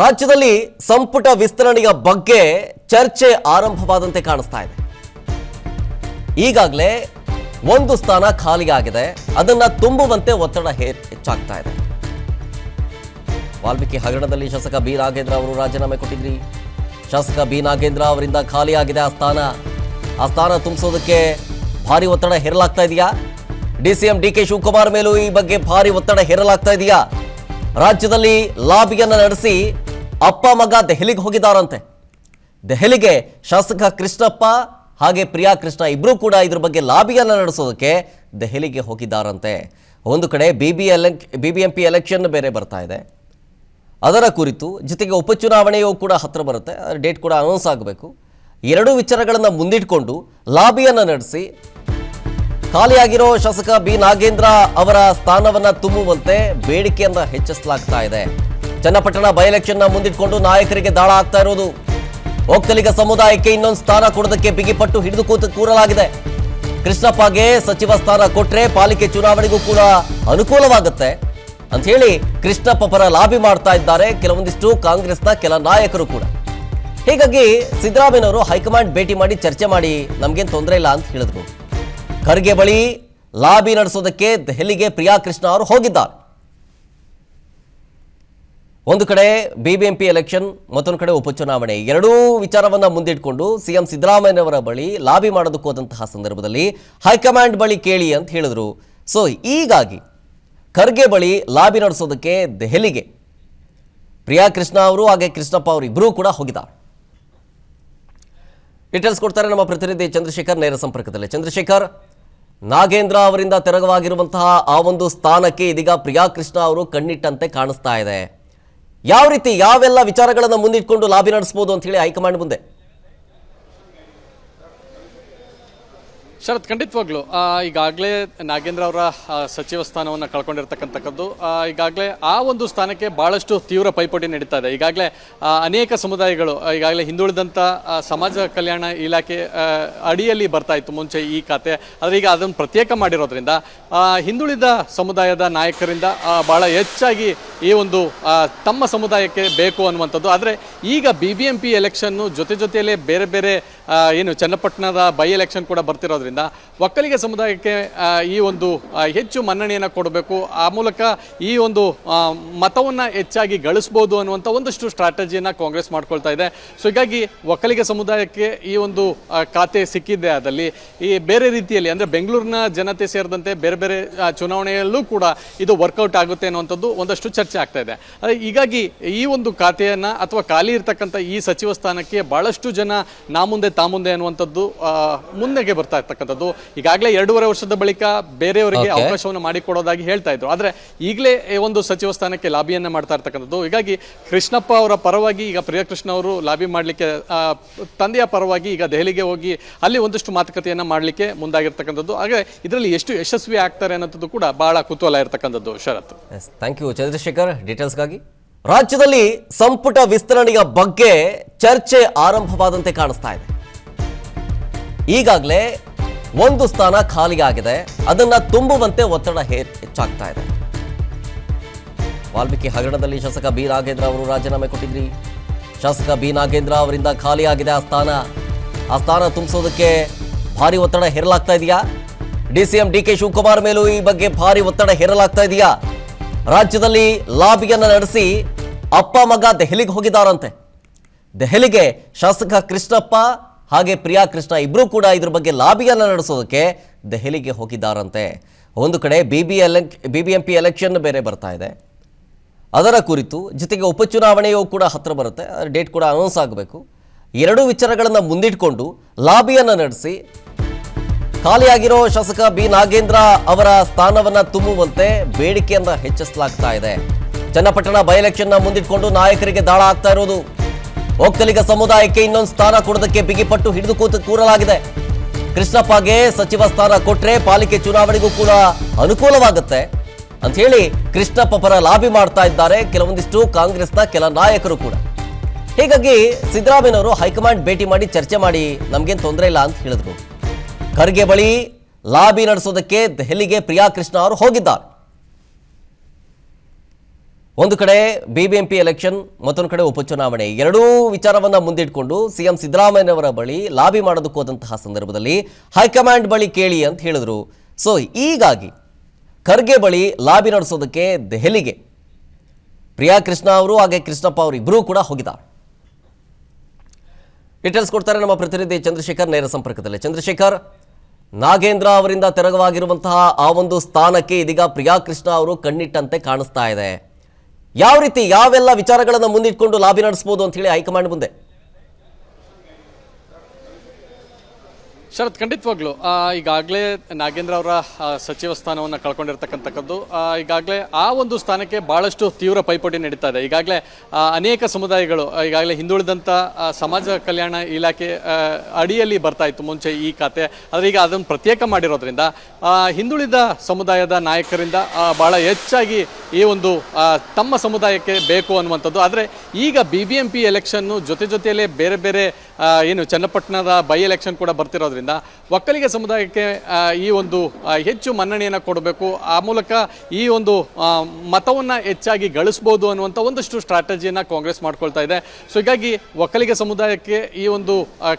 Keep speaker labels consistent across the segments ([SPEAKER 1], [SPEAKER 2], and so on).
[SPEAKER 1] ರಾಜ್ಯದಲ್ಲಿ ಸಂಪುಟ ವಿಸ್ತರಣೆಯ ಬಗ್ಗೆ ಚರ್ಚೆ ಆರಂಭವಾದಂತೆ ಕಾಣಿಸ್ತಾ ಇದೆ. ಈಗಾಗಲೇ ಒಂದು ಸ್ಥಾನ ಖಾಲಿಯಾಗಿದೆ, ಅದನ್ನ ತುಂಬುವಂತೆ ಒತ್ತಡ ಹೆಚ್ಚಾಗ್ತಾ ಇದೆ. ವಾಲ್ಮೀಕಿ ಹಗರಣದಲ್ಲಿ ಶಾಸಕ ಬಿ ನಾಗೇಂದ್ರ ಅವರು ರಾಜೀನಾಮೆ ಕೊಟ್ಟಿದ್ರಿ. ಶಾಸಕ ಬಿ ನಾಗೇಂದ್ರ ಅವರಿಂದ ಖಾಲಿಯಾಗಿದೆ ಆ ಸ್ಥಾನ ತುಂಬಿಸೋದಕ್ಕೆ ಭಾರಿ ಒತ್ತಡ ಹೇರಲಾಗ್ತಾ ಇದೆಯಾ? ಡಿಸಿಎಂ ಡಿಕೆ ಶಿವಕುಮಾರ್ ಮೇಲೂ ಈ ಬಗ್ಗೆ ಭಾರಿ ಒತ್ತಡ ಹೇರಲಾಗ್ತಾ ಇದೆಯಾ? ರಾಜ್ಯದಲ್ಲಿ ಲಾಬಿಯನ್ನ ನಡೆಸಿ ಅಪ್ಪ ಮಗ ದೆಹಲಿಗೆ ಹೋಗಿದ್ದಾರಂತೆ. ದೆಹಲಿಗೆ ಶಾಸಕ ಕೃಷ್ಣಪ್ಪ ಹಾಗೆ ಪ್ರಿಯಾ ಕೃಷ್ಣ ಇಬ್ರು ಕೂಡ ಇದ್ರ ಬಗ್ಗೆ ಲಾಬಿಯನ್ನ ನಡೆಸೋದಕ್ಕೆ ದೆಹಲಿಗೆ ಹೋಗಿದ್ದಾರಂತೆ. ಒಂದು ಕಡೆ ಬಿಬಿಎಂಪಿ ಎಲೆಕ್ಷನ್ ಬೇರೆ ಬರ್ತಾ ಇದೆ, ಅದರ ಕುರಿತು ಜೊತೆಗೆ ಉಪಚುನಾವಣೆಯೂ ಕೂಡ ಹತ್ರ ಬರುತ್ತೆ, ಡೇಟ್ ಕೂಡ ಅನೌನ್ಸ್ ಆಗಬೇಕು. ಎರಡೂ ವಿಚಾರಗಳನ್ನು ಮುಂದಿಟ್ಕೊಂಡು ಲಾಬಿಯನ್ನ ನಡೆಸಿ ಖಾಲಿಯಾಗಿರೋ ಶಾಸಕ ಬಿ ನಾಗೇಂದ್ರ ಅವರ ಸ್ಥಾನವನ್ನ ತುಂಬುವಂತೆ ಬೇಡಿಕೆಯನ್ನ ಹೆಚ್ಚಿಸಲಾಗ್ತಾ ಇದೆ. ಚನ್ನಪಟ್ಟಣ ಬೈ ಎಲೆಕ್ಷನ್ ಮುಂದಿಟ್ಕೊಂಡು ನಾಯಕರಿಗೆ ದಾಳ ಆಗ್ತಾ ಇರೋದು. ಒಕ್ಕಲಿಗ ಸಮುದಾಯಕ್ಕೆ ಇನ್ನೊಂದು ಸ್ಥಾನ ಕೊಡೋದಕ್ಕೆ ಬಿಗಿಪಟ್ಟು ಹಿಡಿದು ಕೂರಲಾಗಿದೆ. ಕೃಷ್ಣಪ್ಪಗೆ ಸಚಿವ ಸ್ಥಾನ ಕೊಟ್ರೆ ಪಾಲಿಕೆ ಚುನಾವಣೆಗೂ ಕೂಡ ಅನುಕೂಲವಾಗುತ್ತೆ ಅಂತ ಹೇಳಿ ಕೃಷ್ಣಪ್ಪ ಪರ ಲಾಬಿ ಮಾಡ್ತಾ ಇದ್ದಾರೆ ಕೆಲವೊಂದಿಷ್ಟು ಕಾಂಗ್ರೆಸ್ನ ಕೆಲ ನಾಯಕರು ಕೂಡ. ಹೀಗಾಗಿ ಸಿದ್ದರಾಮಯ್ಯನವರು ಹೈಕಮಾಂಡ್ ಭೇಟಿ ಮಾಡಿ ಚರ್ಚೆ ಮಾಡಿ ನಮ್ಗೇನು ತೊಂದರೆ ಇಲ್ಲ ಅಂತ ಹೇಳಿದ್ರು. ಖರ್ಗೆ ಬಳಿ ಲಾಬಿ ನಡೆಸೋದಕ್ಕೆ ದೆಹಲಿಗೆ ಪ್ರಿಯಾ ಕೃಷ್ಣ ಅವರು ಹೋಗಿದ್ದಾರೆ. ಒಂದು ಕಡೆ ಬಿಬಿಎಂಪಿ ಎಲೆಕ್ಷನ್, ಮತ್ತೊಂದು ಕಡೆ ಉಪಚುನಾವಣೆ, ಎರಡೂ ವಿಚಾರವನ್ನ ಮುಂದಿಟ್ಕೊಂಡು ಸಿಎಂ ಸಿದ್ದರಾಮಯ್ಯನವರ ಬಳಿ ಲಾಬಿ ಮಾಡೋದಕ್ಕೆ ಹೋದಂತಹ ಸಂದರ್ಭದಲ್ಲಿ ಹೈಕಮಾಂಡ್ ಬಳಿ ಕೇಳಿ ಅಂತ ಹೇಳಿದ್ರು. ಸೊ ಹೀಗಾಗಿ ಖರ್ಗೆ ಬಳಿ ಲಾಬಿ ನಡೆಸೋದಕ್ಕೆ ದೆಹಲಿಗೆ ಪ್ರಿಯಾ ಕೃಷ್ಣ ಅವರು ಹಾಗೆ ಕೃಷ್ಣಪ್ಪ ಅವರು ಇಬ್ಬರೂ ಕೂಡ ಹೋಗಿದ್ದಾರೆ. ಡೀಟೇಲ್ಸ್ ಕೊಡ್ತಾರೆ ನಮ್ಮ ಪ್ರತಿನಿಧಿ ಚಂದ್ರಶೇಖರ್ ನೇರ ಸಂಪರ್ಕದಲ್ಲಿ. ಚಂದ್ರಶೇಖರ್, ನಾಗೇಂದ್ರ ಅವರಿಂದ ತೆರವಾಗಿರುವಂತಹ ಆ ಒಂದು ಸ್ಥಾನಕ್ಕೆ ಇದೀಗ ಪ್ರಿಯಾ ಕೃಷ್ಣ ಅವರು ಕಣ್ಣಿಟ್ಟಂತೆ ಕಾಣಿಸ್ತಾ ಇದೆ. ಯಾವ ರೀತಿ ಯಾವೆಲ್ಲ ವಿಚಾರಗಳನ್ನು ಮುಂದಿಟ್ಕೊಂಡು ಲಾಬಿ ನಡೆಸಬಹುದು ಅಂತ ಹೇಳಿ ಹೈಕಮಾಂಡ್ ಮುಂದೆ?
[SPEAKER 2] ಶರತ್, ಖಂಡಿತವಾಗ್ಲು ಈಗಾಗಲೇ ನಾಗೇಂದ್ರ ಅವರ ಸಚಿವ ಸ್ಥಾನವನ್ನು ಕಳ್ಕೊಂಡಿರ್ತಕ್ಕಂಥದ್ದು. ಈಗಾಗಲೇ ಆ ಒಂದು ಸ್ಥಾನಕ್ಕೆ ಬಹಳಷ್ಟು ತೀವ್ರ ಪೈಪೋಟಿ ನಡೀತಾ ಇದೆ. ಈಗಾಗಲೇ ಅನೇಕ ಸಮುದಾಯಗಳು ಈಗಾಗಲೇ ಹಿಂದುಳಿದಂಥ ಸಮಾಜ ಕಲ್ಯಾಣ ಇಲಾಖೆ ಅಡಿಯಲ್ಲಿ ಬರ್ತಾ ಇತ್ತು ಮುಂಚೆ ಈ ಖಾತೆ, ಆದರೆ ಈಗ ಅದನ್ನು ಪ್ರತ್ಯೇಕ ಮಾಡಿರೋದ್ರಿಂದ ಹಿಂದುಳಿದ ಸಮುದಾಯದ ನಾಯಕರಿಂದ ಬಹಳ ಹೆಚ್ಚಾಗಿ ಈ ಒಂದು ತಮ್ಮ ಸಮುದಾಯಕ್ಕೆ ಬೇಕು ಅನ್ನುವಂಥದ್ದು. ಆದರೆ ಈಗ BBMP ಎಲೆಕ್ಷನ್ನು ಜೊತೆಯಲ್ಲೇ ಬೇರೆ ಬೇರೆ ಏನು ಚನ್ನಪಟ್ಟಣದ ಬೈ ಎಲೆಕ್ಷನ್ ಕೂಡ ಬರ್ತಿರೋದ್ರಿಂದ ಒಕ್ಕಲಿಗ ಸಮುದಾಯಕ್ಕೆ ಈ ಒಂದು ಹೆಚ್ಚು ಮನ್ನಣೆಯನ್ನು ಕೊಡಬೇಕು, ಆ ಮೂಲಕ ಈ ಒಂದು ಮತವನ್ನು ಹೆಚ್ಚಾಗಿ ಗಳಿಸ್ಬೋದು ಅನ್ನುವಂಥ ಒಂದಷ್ಟು ಸ್ಟ್ರಾಟಜಿಯನ್ನು ಕಾಂಗ್ರೆಸ್ ಮಾಡ್ಕೊಳ್ತಾ ಇದೆ. ಸೊ ಹೀಗಾಗಿ ಒಕ್ಕಲಿಗ ಸಮುದಾಯಕ್ಕೆ ಈ ಒಂದು ಖಾತೆ ಸಿಕ್ಕಿದ್ದೆ ಆದಲ್ಲಿ ಈ ಬೇರೆ ರೀತಿಯಲ್ಲಿ ಅಂದರೆ ಬೆಂಗಳೂರಿನ ಜನತೆ ಸೇರಿದಂತೆ ಬೇರೆ ಬೇರೆ ಚುನಾವಣೆಯಲ್ಲೂ ಕೂಡ ಇದು ವರ್ಕೌಟ್ ಆಗುತ್ತೆ ಅನ್ನುವಂಥದ್ದು ಒಂದಷ್ಟು ಚರ್ಚೆ ಆಗ್ತಾ ಇದೆ. ಹೀಗಾಗಿ ಈ ಒಂದು ಖಾತೆಯನ್ನು ಅಥವಾ ಖಾಲಿ ಇರ್ತಕ್ಕಂಥ ಈ ಸಚಿವ ಸ್ಥಾನಕ್ಕೆ ಬಹಳಷ್ಟು ಜನ ನಾ ಮುಂದೆ ತಾ ಮುಂದೆ ಅನ್ನುವಂಥದ್ದು ಮುಂದೆಗೆ ಬರ್ತಾ ಇರ್ತಕ್ಕಂಥದ್ದು. ಈಗಾಗಲೇ 2.5 ವರ್ಷದ ಬಳಿಕ ಬೇರೆಯವರಿಗೆ ಅವಕಾಶವನ್ನು ಮಾಡಿಕೊಡೋದಾಗಿ ಹೇಳ್ತಾ ಇದ್ರು, ಆದರೆ ಈಗಲೇ ಒಂದು ಸಚಿವ ಸ್ಥಾನಕ್ಕೆ ಲಾಬಿಯನ್ನ ಮಾಡ್ತಾ ಇರ್ತಕ್ಕಂಥದ್ದು. ಹೀಗಾಗಿ ಕೃಷ್ಣಪ್ಪ ಅವರ ಪರವಾಗಿ ಈಗ ಪ್ರಿಯಕೃಷ್ಣ ಅವರು ಲಾಬಿ ಮಾಡಲಿಕ್ಕೆ ತಂದೆಯ ಪರವಾಗಿ ಈಗ ದೆಹಲಿಗೆ ಹೋಗಿ ಅಲ್ಲಿ ಒಂದಷ್ಟು ಮಾತುಕತೆಯನ್ನ ಮಾಡಲಿಕ್ಕೆ ಮುಂದಾಗಿರ್ತಕ್ಕಂಥದ್ದು. ಹಾಗೆ ಇದರಲ್ಲಿ ಎಷ್ಟು ಯಶಸ್ವಿ ಆಗ್ತಾರೆ ಅನ್ನೋದು ಕೂಡ ಬಹಳ ಕುತೂಹಲ ಇರತಕ್ಕಂಥದ್ದು. ಶರತ್,
[SPEAKER 1] ಥ್ಯಾಂಕ್ ಯು ಚಂದ್ರಶೇಖರ್ ಡೀಟೇಲ್ಸ್ಗಾಗಿ. ರಾಜ್ಯದಲ್ಲಿ ಸಂಪುಟ ವಿಸ್ತರಣೆಯ ಬಗ್ಗೆ ಚರ್ಚೆ ಆರಂಭವಾದಂತೆ ಕಾಣಿಸ್ತಾ ಇದೆ. ಈಗಾಗಲೇ ಒಂದು ಸ್ಥಾನ ಖಾಲಿಯಾಗಿದೆ, ಅದನ್ನ ತುಂಬುವಂತೆ ಒತ್ತಡ ಹೆಚ್ಚಾಗ್ತಾ ಇದೆ. ವಾಲ್ಮೀಕಿ ಹಗರಣದಲ್ಲಿ ಶಾಸಕ ಬಿ ನಾಗೇಂದ್ರ ಅವರು ರಾಜೀನಾಮೆ ಕೊಟ್ಟಿದ್ರಿ. ಶಾಸಕ ಬಿ ನಾಗೇಂದ್ರ ಅವರಿಂದ ಖಾಲಿಯಾಗಿದೆ ಆ ಸ್ಥಾನ ತುಂಬಿಸೋದಕ್ಕೆ ಭಾರಿ ಒತ್ತಡ ಹೇರಲಾಗ್ತಾ ಇದೆಯಾ? ಡಿಸಿಎಂ ಡಿಕೆ ಶಿವಕುಮಾರ್ ಮೇಲೂ ಈ ಬಗ್ಗೆ ಭಾರಿ ಒತ್ತಡ ಹೇರಲಾಗ್ತಾ ಇದೆಯಾ? ರಾಜ್ಯದಲ್ಲಿ ಲಾಬಿಯನ್ನ ನಡೆಸಿ ಅಪ್ಪ ಮಗ ದೆಹಲಿಗೆ ಹೋಗಿದ್ದಾರಂತೆ. ದೆಹಲಿಗೆ ಶಾಸಕ ಕೃಷ್ಣಪ್ಪ ಹಾಗೆ ಪ್ರಿಯಾ ಕೃಷ್ಣ ಇಬ್ರು ಕೂಡ ಇದ್ರ ಬಗ್ಗೆ ಲಾಬಿಯನ್ನ ನಡೆಸೋದಕ್ಕೆ ದೆಹಲಿಗೆ ಹೋಗಿದ್ದಾರಂತೆ. ಒಂದು ಕಡೆ ಬಿಬಿಎಂಪಿ ಎಲೆಕ್ಷನ್ ಬೇರೆ ಬರ್ತಾ ಇದೆ, ಅದರ ಕುರಿತು ಜೊತೆಗೆ ಉಪಚುನಾವಣೆಯೂ ಕೂಡ ಹತ್ರ ಬರುತ್ತೆ, ಡೇಟ್ ಕೂಡ ಅನೌನ್ಸ್ ಆಗಬೇಕು. ಎರಡೂ ವಿಚಾರಗಳನ್ನು ಮುಂದಿಟ್ಕೊಂಡು ಲಾಬಿಯನ್ನ ನಡೆಸಿ ಖಾಲಿಯಾಗಿರೋ ಶಾಸಕ ಬಿ ನಾಗೇಂದ್ರ ಅವರ ಸ್ಥಾನವನ್ನ ತುಂಬುವಂತೆ ಬೇಡಿಕೆಯನ್ನ ಹೆಚ್ಚಿಸಲಾಗ್ತಾ ಇದೆ. ಚನ್ನಪಟ್ಟಣ ಬೈ ಎಲೆಕ್ಷನ್ ಮುಂದಿಟ್ಕೊಂಡು ನಾಯಕರಿಗೆ ದಾಳ ಆಗ್ತಾ ಇರೋದು. ಒಕ್ಕಲಿಗ ಸಮುದಾಯಕ್ಕೆ ಇನ್ನೊಂದು ಸ್ಥಾನ ಕೊಡೋದಕ್ಕೆ ಬಿಗಿಪಟ್ಟು ಹಿಡಿದು ಕೂರಲಾಗಿದೆ. ಕೃಷ್ಣಪ್ಪಗೆ ಸಚಿವ ಸ್ಥಾನ ಕೊಟ್ರೆ ಪಾಲಿಕೆ ಚುನಾವಣೆಗೂ ಕೂಡ ಅನುಕೂಲವಾಗುತ್ತೆ ಅಂತ ಹೇಳಿ ಕೃಷ್ಣಪ್ಪ ಪರ ಲಾಬಿ ಮಾಡ್ತಾ ಇದ್ದಾರೆ ಕೆಲವೊಂದಿಷ್ಟು ಕಾಂಗ್ರೆಸ್ನ ಕೆಲ ನಾಯಕರು ಕೂಡ. ಹೀಗಾಗಿ ಸಿದ್ದರಾಮಯ್ಯನವರು ಹೈಕಮಾಂಡ್ ಭೇಟಿ ಮಾಡಿ ಚರ್ಚೆ ಮಾಡಿ ನಮ್ಗೇನು ತೊಂದರೆ ಇಲ್ಲ ಅಂತ ಹೇಳಿದ್ರು. ಖರ್ಗೆ ಬಳಿ ಲಾಬಿ ನಡೆಸೋದಕ್ಕೆ ದೆಹಲಿಗೆ ಪ್ರಿಯಾ ಕೃಷ್ಣ ಅವರು ಹೋಗಿದ್ದಾರೆ. ಒಂದು ಕಡೆ ಬಿಬಿಎಂಪಿ ಎಲೆಕ್ಷನ್, ಮತ್ತೊಂದು ಕಡೆ ಉಪಚುನಾವಣೆ, ಎರಡೂ ವಿಚಾರವನ್ನ ಮುಂದಿಟ್ಕೊಂಡು ಸಿಎಂ ಸಿದ್ದರಾಮಯ್ಯನವರ ಬಳಿ ಲಾಬಿ ಮಾಡೋದಕ್ಕೆ ಹೋದಂತಹ ಸಂದರ್ಭದಲ್ಲಿ ಹೈಕಮಾಂಡ್ ಬಳಿ ಕೇಳಿ ಅಂತ ಹೇಳಿದ್ರು. ಸೊ ಹೀಗಾಗಿ ಖರ್ಗೆ ಬಳಿ ಲಾಬಿ ನಡೆಸೋದಕ್ಕೆ ದೆಹಲಿಗೆ ಪ್ರಿಯಾ ಕೃಷ್ಣ ಅವರು ಹಾಗೆ ಕೃಷ್ಣಪ್ಪ ಅವರು ಇಬ್ಬರೂ ಕೂಡ ಹೋಗಿದ್ದಾರೆ. ಡೀಟೇಲ್ಸ್ ಕೊಡ್ತಾರೆ ನಮ್ಮ ಪ್ರತಿನಿಧಿ ಚಂದ್ರಶೇಖರ್ ನೇರ ಸಂಪರ್ಕದಲ್ಲಿ. ಚಂದ್ರಶೇಖರ್, ನಾಗೇಂದ್ರ ಅವರಿಂದ ತೆರವಾಗಿರುವಂತಹ ಆ ಒಂದು ಸ್ಥಾನಕ್ಕೆ ಇದೀಗ ಪ್ರಿಯಾ ಕೃಷ್ಣ ಅವರು ಕಣ್ಣಿಟ್ಟಂತೆ ಕಾಣಿಸ್ತಾ ಇದೆ. ಯಾವ ರೀತಿ ಯಾವೆಲ್ಲ ವಿಚಾರಗಳನ್ನು ಮುಂದಿಟ್ಕೊಂಡು ಲಾಬಿ ನಡೆಸಬಹುದು ಅಂತ ಹೇಳಿ ಹೈಕಮಾಂಡ್ ಮುಂದೆ?
[SPEAKER 2] ಶರತ್, ಖಂಡಿತವಾಗ್ಲು ಈಗಾಗಲೇ ನಾಗೇಂದ್ರ ಅವರ ಸಚಿವ ಸ್ಥಾನವನ್ನು ಕಳ್ಕೊಂಡಿರ್ತಕ್ಕಂಥದ್ದು, ಈಗಾಗಲೇ ಆ ಒಂದು ಸ್ಥಾನಕ್ಕೆ ಬಹಳಷ್ಟು ತೀವ್ರ ಪೈಪೋಟಿ ನಡೀತಾ ಇದೆ. ಈಗಾಗಲೇ ಅನೇಕ ಸಮುದಾಯಗಳು ಈಗಾಗಲೇ ಹಿಂದುಳಿದಂಥ ಸಮಾಜ ಕಲ್ಯಾಣ ಇಲಾಖೆ ಅಡಿಯಲ್ಲಿ ಬರ್ತಾ ಇತ್ತು ಮುಂಚೆ ಈ ಖಾತೆ. ಆದರೆ ಈಗ ಅದನ್ನು ಪ್ರತ್ಯೇಕ ಮಾಡಿರೋದ್ರಿಂದ ಹಿಂದುಳಿದ ಸಮುದಾಯದ ನಾಯಕರಿಂದ ಬಹಳ ಹೆಚ್ಚಾಗಿ ಈ ಒಂದು ತಮ್ಮ ಸಮುದಾಯಕ್ಕೆ ಬೇಕು ಅನ್ನುವಂಥದ್ದು. ಆದರೆ ಈಗ BBMP ಎಲೆಕ್ಷನ್ನು ಜೊತೆಯಲ್ಲೇ ಬೇರೆ ಬೇರೆ ಏನು ಚನ್ನಪಟ್ಟಣದ ಬೈ ಎಲೆಕ್ಷನ್ ಕೂಡ ಬರ್ತಿರೋದ್ರಿಂದ ಒಕ್ಕಲಿಗ ಸಮುದಾಯಕ್ಕೆ ಈ ಒಂದು ಹೆಚ್ಚು ಮನ್ನಣೆಯನ್ನು ಕೊಡಬೇಕು, ಆ ಮೂಲಕ ಈ ಒಂದು ಮತವನ್ನು ಹೆಚ್ಚಾಗಿ ಗಳಿಸ್ಬೋದು ಅನ್ನುವಂಥ ಒಂದಷ್ಟು ಸ್ಟ್ರಾಟಜಿಯನ್ನು ಕಾಂಗ್ರೆಸ್ ಮಾಡ್ಕೊಳ್ತಾ ಇದೆ. ಸೊ ಹೀಗಾಗಿ ಒಕ್ಕಲಿಗ ಸಮುದಾಯಕ್ಕೆ ಈ ಒಂದು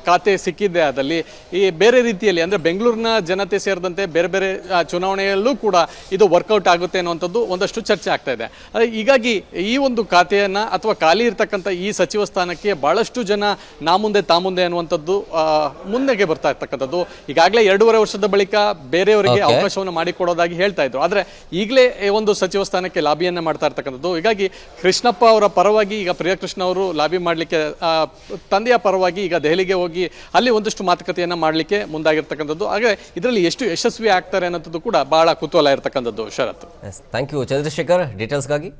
[SPEAKER 2] ಖಾತೆ ಸಿಕ್ಕಿದೆ. ಅದಲ್ಲಿ ಈ ಬೇರೆ ರೀತಿಯಲ್ಲಿ ಅಂದರೆ ಬೆಂಗಳೂರಿನ ಜನತೆ ಸೇರಿದಂತೆ ಬೇರೆ ಬೇರೆ ಚುನಾವಣೆಯಲ್ಲೂ ಕೂಡ ಇದು ವರ್ಕೌಟ್ ಆಗುತ್ತೆ ಅನ್ನುವಂಥದ್ದು ಒಂದಷ್ಟು ಚರ್ಚೆ ಆಗ್ತಾ ಇದೆ. ಹೀಗಾಗಿ ಈ ಒಂದು ಖಾತೆಯನ್ನು ಅಥವಾ ಖಾಲಿ ಇರ್ತಕ್ಕಂಥ ಈ ಸಚಿವ ಸ್ಥಾನಕ್ಕೆ ಬಹಳಷ್ಟು ಜನ ನಾ ಮುಂದೆ ತಾ ಮುಂದೆ ಅನ್ನುವಂಥದ್ದು ಮುಂದೆಗೆ ಬರ್ತಾ ಇರ್ತಕ್ಕಂಥದ್ದು. ಈಗಾಗಲೇ 2.5 ವರ್ಷದ ಬಳಿಕ ಬೇರೆಯವರಿಗೆ ಅವಕಾಶವನ್ನು ಮಾಡಿಕೊಡೋದಾಗಿ ಹೇಳ್ತಾ ಇದ್ರು. ಆದರೆ ಈಗಲೇ ಒಂದು ಸಚಿವ ಸ್ಥಾನಕ್ಕೆ ಲಾಬಿಯನ್ನ ಮಾಡ್ತಾ ಇರ್ತಕ್ಕಂಥದ್ದು. ಹೀಗಾಗಿ ಕೃಷ್ಣಪ್ಪ ಅವರ ಪರವಾಗಿ ಈಗ ಪ್ರಿಯಕೃಷ್ಣ ಅವರು ಲಾಬಿ ಮಾಡಲಿಕ್ಕೆ ತಂದೆಯ ಪರವಾಗಿ ಈಗ ದೆಹಲಿಗೆ ಹೋಗಿ ಅಲ್ಲಿ ಒಂದಷ್ಟು ಮಾತುಕತೆಯನ್ನ ಮಾಡಲಿಕ್ಕೆ ಮುಂದಾಗಿರ್ತಕ್ಕಂಥದ್ದು. ಹಾಗೆ ಇದರಲ್ಲಿ ಎಷ್ಟು ಯಶಸ್ವಿ ಆಗ್ತಾರೆ ಅನ್ನೋದು ಕೂಡ ಬಹಳ ಕುತೂಹಲ ಇರತಕ್ಕಂಥದ್ದು. ಶರತ್,
[SPEAKER 1] ಥ್ಯಾಂಕ್ ಯು ಚಂದ್ರಶೇಖರ್ ಡೀಟೇಲ್ಸ್ಗಾಗಿ.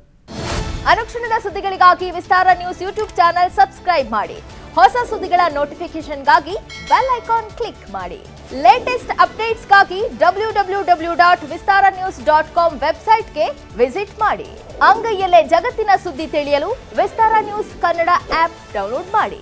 [SPEAKER 3] ಅನುಕ್ಷಣದ ಸುದ್ದಿಗಳಿಗಾಗಿ ವಿಸ್ತಾರ ನ್ಯೂಸ್ ಯೂಟ್ಯೂಬ್ ಚಾನೆಲ್ ಸಬ್ಸ್ಕ್ರೈಬ್ ಮಾಡಿ. ಹೊಸ ಸುದ್ದಿಗಳ ನೋಟಿಫಿಕೇಶನ್ಗಾಗಿ ಬೆಲ್ ಐಕಾನ್ ಕ್ಲಿಕ್ ಮಾಡಿ. ಲೇಟೆಸ್ಟ್ ಅಪ್ಡೇಟ್ಸ್ಗಾಗಿ www.vistaranews.com ವೆಬ್ಸೈಟ್ಗೆ ವಿಸಿಟ್ ಮಾಡಿ. ಅಂಗೈಯಲ್ಲೇ ಜಗತ್ತಿನ ಸುದ್ದಿ ತಿಳಿಯಲು ವಿಸ್ತಾರ ನ್ಯೂಸ್ ಕನ್ನಡ ಆಪ್ ಡೌನ್ಲೋಡ್ ಮಾಡಿ.